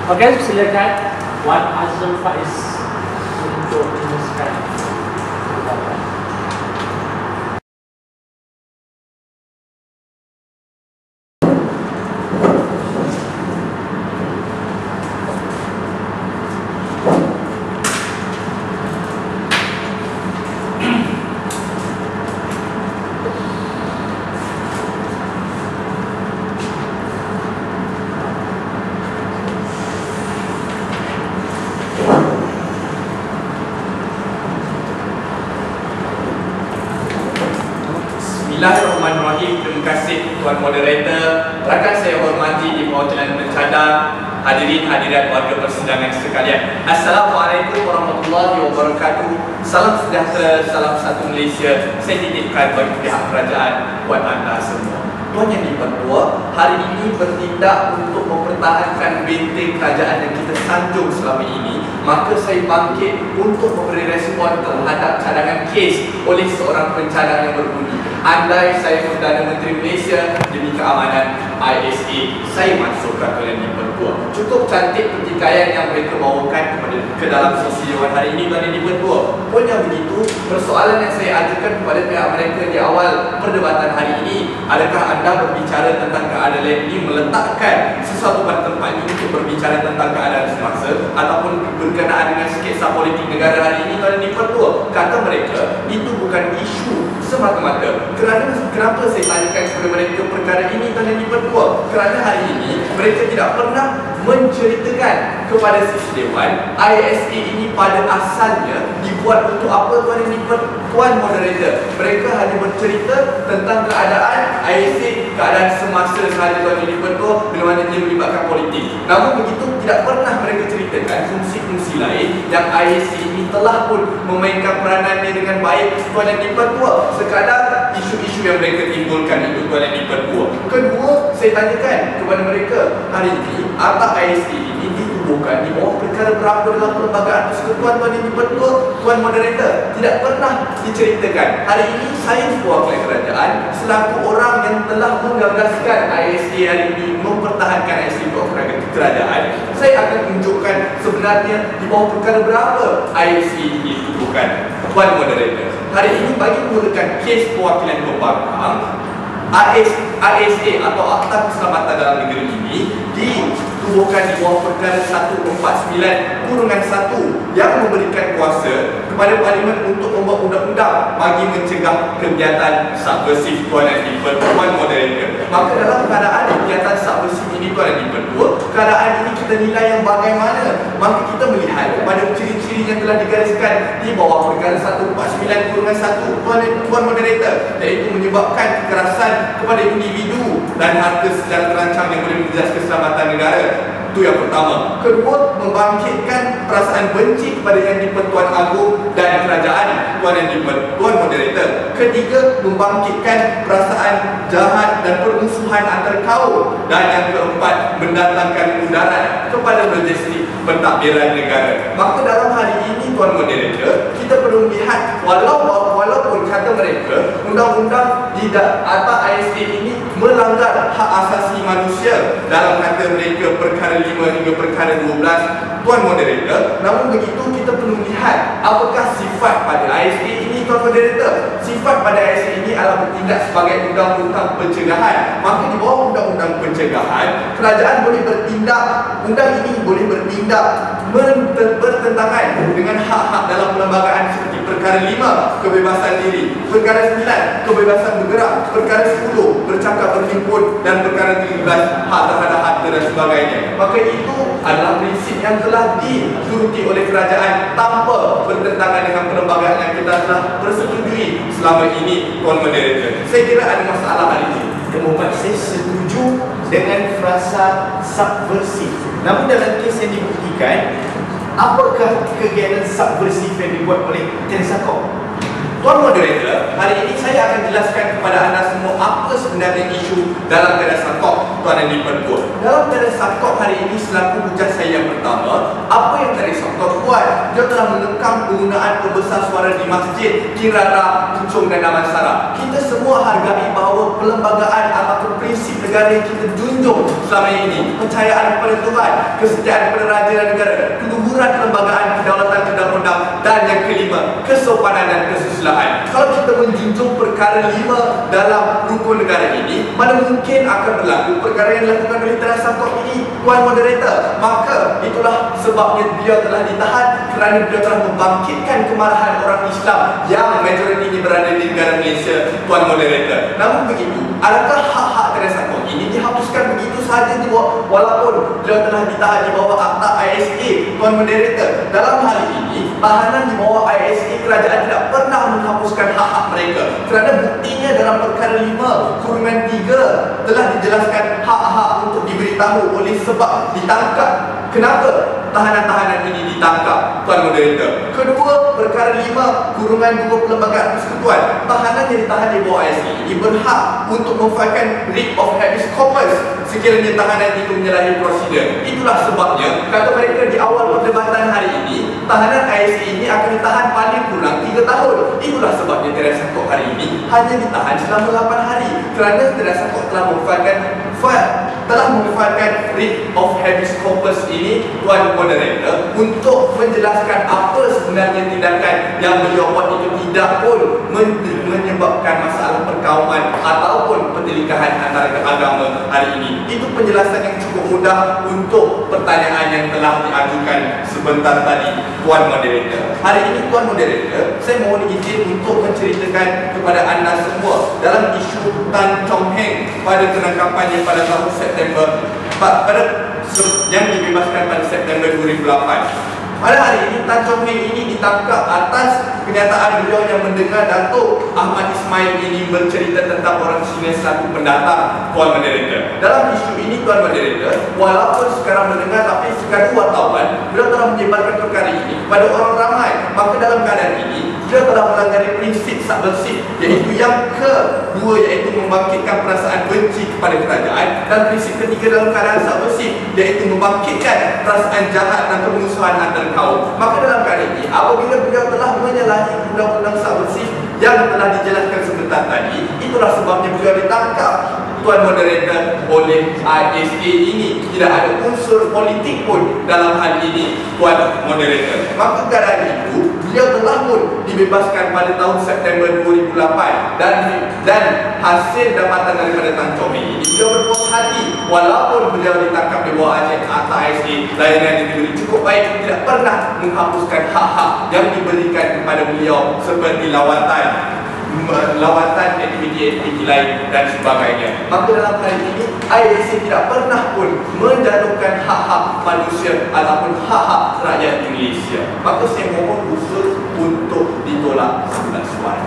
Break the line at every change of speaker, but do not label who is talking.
Okey, silakan Wan Azam Faiz untuk menuliskan.
Bismillahirrahmanirrahim. Terima kasih Tuan Moderator, rakan saya hormati di perwakilan pencadang, hadirin hadirat warga persidangan sekalian. Assalamualaikum warahmatullahi wabarakatuh. Salam sejahtera, salam satu Malaysia. Saya titipkan bagi pihak kerajaan buat anda semua. Tuan Yang di-Pertua, hari ini bertindak untuk mempertahankan benteng kerajaan yang kita sanjung selama ini. Maka saya bangkit untuk memberi respon terhadap cadangan kes oleh seorang pencadang yang berbunyi, andai saya Perdana Menteri Malaysia demi keamanan ISA, saya masukkan Tuan Yang di-Pertua. Cukup cantik pertikaian yang mereka bawakan ke dalam sesi dewan hari ini, Tuan Yang di-Pertua. Pun yang begitu, persoalan yang saya ajukan kepada pihak mereka di awal perdebatan hari ini, adakah anda berbicara tentang keadilan ini meletakkan sesuatu pada tempatnya untuk berbicara tentang keadaan semasa ataupun berkenaan dengan sketsa politik negara hari ini, Tuan Yang di-Pertua? Kata mereka, itu bukan isu semata-mata. Kenapa saya tanyakan kepada mereka perkara ini, Tuan Yang di-Pertua? Kerana hari ini mereka tidak pernah menceritakan kepada sisi dewan ISA ini pada asalnya dibuat untuk apa, Tuan Yang di-Pertua? Tuan Moderator, mereka hanya bercerita tentang keadaan ISA, keadaan semasa sahaja, Tuan Yang di-Pertua, bila mana dia melibatkan politik. Namun begitu, tidak pernah mereka ceritakan fungsi-fungsi lain yang ISA ini telah pun memainkan peranannya dengan baik, Tuan Yang di-Pertua. Sekadar isu-isu yang mereka timbulkan itu, Tuan Yang di-Pertua. Kedua, saya tanyakan kepada mereka, hari ini apakah ISA ini ditubuhkan di bawah perkara berapa dalam perlembagaan persekutuan, Tuan Yang di-Pertua? Tuan Moderator, tidak pernah diceritakan. Hari ini saya diwakili kerajaan selaku orang yang telah menggagaskan ISA hari ini, mempertahankan ISA di bawah kerajaan. Saya akan tunjukkan sebenarnya di bawah perkara berapa ISA ini ditubuhkan, Tuan Moderator. Hari ini bagi menggunakan kes perwakilan pembangkang, ASA atau Akta Keselamatan dalam Negeri ini ditubuhkan di bawah perkara 149/1 yang memberikan kuasa kepada Parlimen untuk membuat undang-undang bagi mencegah kegiatan subversif, Tuan Yang di-Pertua, Tuan Moderator. Maka dalam keadaan kegiatan subversif ini, Tuan Yang di-Pertua, keadaan ini kita nilai yang bagaimana? Maka kita melihat kepada ciri-ciri yang telah digariskan di bawah perkara 149/1, Tuan Moderator, iaitu menyebabkan kekerasan kepada individu dan harta secara terancam yang boleh menjejas keselamatan negara. Itu yang pertama. Kedua, membangkitkan perasaan benci kepada Yang di-Pertuan Agong dan kerajaan, Tuan Yang di-Pertua, Tuan Moderator. Ketiga, membangkitkan perasaan jahat dan permusuhan antar kaum. Dan yang keempat, mendatangkan mudarat kepada logistik pentadbiran negara. Maka dalam hari ini, Tuan Moderator, kita perlu melihat walaupun kata mereka undang-undang atau ISA ini melanggar hak asasi manusia dalam kata mereka perkara 5 hingga perkara 12, Tuan Moderator, namun begitu kita perlu melihat apakah sifat pada ISA ini, Tuan Moderator. Sifat pada ISA ini adalah bertindak sebagai undang-undang pencegahan. Maka di bawah undang-undang pencegahan, kerajaan boleh bertindak, undang ini boleh bertindak bertentangan dengan hak-hak dalam perlembagaan seperti perkara 5, kebebasan diri, perkara 9, kebebasan bergerak, perkara 10, bercakap, berhimpun, dan perkara 13, hak terhadap harta dan sebagainya. Maka itu adalah prinsip yang telah dituruti oleh kerajaan tanpa bertentangan dengan perlembagaan yang kita telah persetujui selama ini, Tuan Moderator. Saya kira ada masalah hari ini.
Kemudian saya setuju dengan frasa subversif. Namun dalam kes yang dibuktikan, apakah kegiatan subversif yang dibuat oleh Teresa Kok?
Tuan Moderator, hari ini saya akan jelaskan kepada anda semua apa sebenarnya isu dalam Teresa Kok, Tuan Yang di-Pertua. Dalam Teresa Kok hari ini selaku hujah saya yang pertama, apa yang Teresa Kok buat? Dia telah mengekang penggunaan pembesar suara di masjid Kirara, Puchong dan Damansara. Kita semua hargai bahawa perlembagaan atau prinsip negara yang kita junjung selama ini, kepercayaan kepada Tuhan, kesetiaan kepada raja dan negara, keluhuran kelembagaan, kedaulatan undang-undang, dan yang kelima, kesopanan dan kesusilaan. Kalau kita menjunjung perkara 5 dalam rukun negara ini, mana mungkin akan berlaku perkara yang dilakukan oleh Tera Sangkot ini, Tuan Moderator. Maka itulah sebabnya beliau telah ditahan, kerana beliau telah membangkitkan kemarahan orang Islam yang majoritinya berada di negara Malaysia, Tuan Moderator. Namun begitu, adakah hak-hak Tera Sangkot ini dihapuskan begitu sahaja walaupun beliau telah ditahan di bawah Akta ISA, Tuan Moderator? Dalam hal ini, tahanan di bawah ISA, kerajaan tidak pernah menghapuskan hak-hak mereka, kerana buktinya dalam perkara 5/3 telah dijelaskan hak-hak untuk diberitahu oleh sebab ditangkap. Kenapa tahanan-tahanan ini ditangkap, Tuan Moderator? Kedua, perkara 5/2 Perlembagaan Persekutuan, tahanan yang ditahan di bawah ISA ini berhak untuk memfailkan writ of habeas corpus sekiranya tahanan itu menyalahi prosedur. Itulah sebabnya kata mereka di awal perdebatan hari ini, tahanan ISA ini akan ditahan paling kurang 3 tahun. Itulah sebabnya Tera Sangkot hari ini hanya ditahan selama 8 hari, kerana Tera Sangkot telah memfailkan writ of habeas corpus ini, Tuan Moderator, untuk menjelaskan apa sebenarnya tindakan yang beliau buat itu tidak pun menyebabkan masalah perkauman ataupun pertelingkahan antara agama hari ini. Itu penjelasan yang cukup mudah untuk pertanyaan yang telah diajukan sebentar tadi, Tuan Moderator. Hari ini, Tuan Moderator, saya mohon izin untuk menceritakan kepada anda semua dalam isu Tan Chong Heng pada penangkapannya pada tahun September yang dibebaskan pada September 2008. Pada hari ini, Tan Chong Heng ini ditangkap atas kenyataan beliau yang mendengar Datuk Ahmad Ismail ini bercerita tentang orang Cina selaku pendatang, Tuan Moderator. Dalam isu ini, Tuan Moderator, walaupun sekarang mendengar tapi sekarang wartawan, beliau telah menyebarkan perkara ini kepada orang ramai. Maka dalam keadaan ini, beliau telah melanggar prinsip subversif, iaitu yang kedua, iaitu membangkitkan perasaan benci kepada kerajaan, dan prinsip ketiga dalam keadaan subversif, iaitu membangkitkan perasaan jahat dan permusuhan antara kaum. Maka dalam keadaan ini, apabila beliau telah menyalahi undang-undang subversif yang telah dijelaskan sebentar tadi, itulah sebabnya beliau ditangkap, Tuan Moderator, oleh ISA ini. Tidak ada unsur politik pun dalam hal ini, Tuan Moderator. Maka keadaan itu, beliau telah pun dibebaskan pada tahun September 2008, dan hasil dapatan daripada Tan Chong Heng ini, beliau berpuas hati walaupun beliau ditangkap di bawah Akta ISA, layanan yang diberi cukup baik, tidak pernah menghapuskan hak-hak yang diberikan kepada beliau seperti lawatan, aktiviti-aktiviti lain dan sebagainya. Maka dalam hal ini, ISA tidak pernah pun menjatuhkan hak-hak manusia ataupun hak-hak rakyat Malaysia. Maka saya mohon usul untuk ditolak 11 suara.